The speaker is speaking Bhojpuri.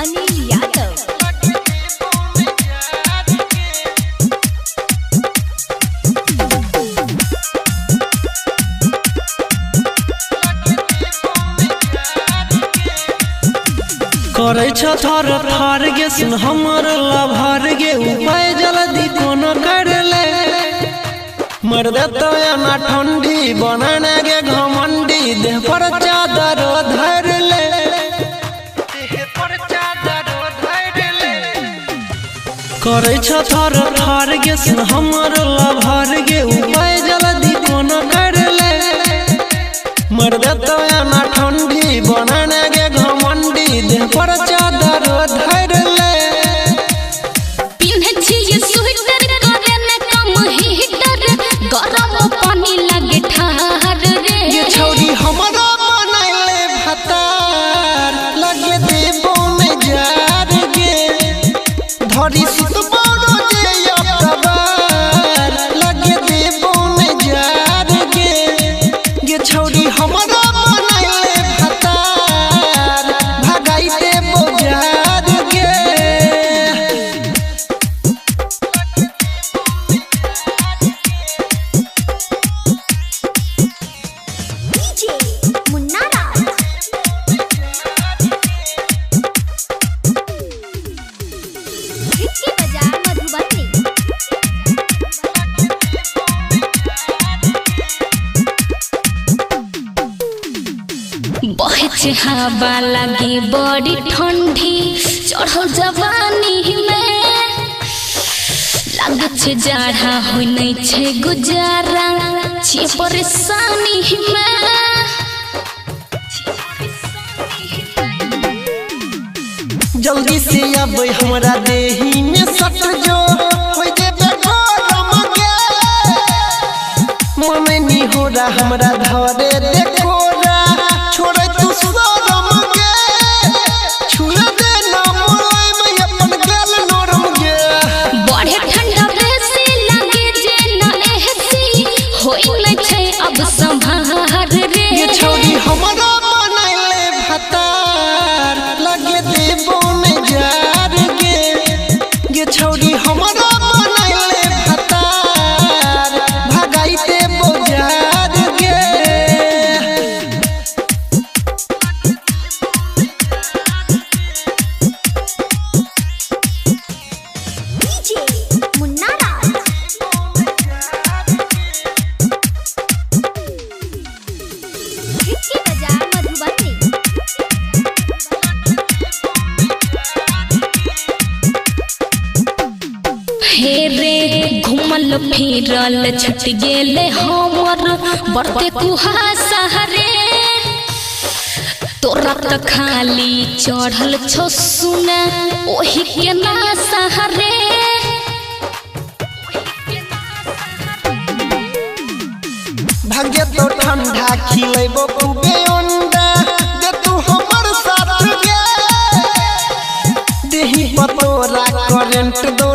अनिल यादव करे थर थर गे सुन हमर लभर गे उपाय जल्दी कोनो कर ले मर देतो ना ठंडी बनाने गे घमंडी देह पर चादर धर ले करे थर थर गे सुन हमर लभर गे उपाय जल्दी कोनो कर ले मर देतो ना ठंडी बनाने गे घमंडी देह पर चादर धर ले पिन्हे छिए स्वेटर करे न कम हीटर गरम पानी लगे ठार रे ये छौरी हमरा बनैले भतार लगे देबो में जार गे धरी सुतबो जे अकबर लगे देबो में जार गे ये छौरी हमरा बनैले भतार भगाई देबो जार गे डीजे मुन्ना राज इसकी बजाय मधुबनी बहे हवा लगी बड़ी ठंडी चढ़ो जवानी में लगे जाड़ा हो नहीं छे गुजारा छे परेशानी में जल्दी से अब हमरा देही में सट जो होई जेबे गरम गे मन नहीं हो रहा हमरा धरे देखो रा छोड़े तू शरम गे छुला दे ना मोय में अपन गल नरम गे बढ़े ठंडा बेसी लगे जे न एहसी होई नहीं छे अब संभार रे ये छौरी हमरा बनैले भतार लगे देबो में जार गे ये छौरी हमरा बनैले भतार भगाई देबो जार गे डीजे मुन्ना राज इसकी बजाय मधुबनी हे रे घुमल फिरल छुट गेले हमर बड़ते कुहासा रे तोरा त खाली चढ़ल छो सुना ओही के नासा रे भाग्य तो ठंडा खिलेबो खूबे अंडा दे तू हमर साथ गे देही पतोरा करंट दो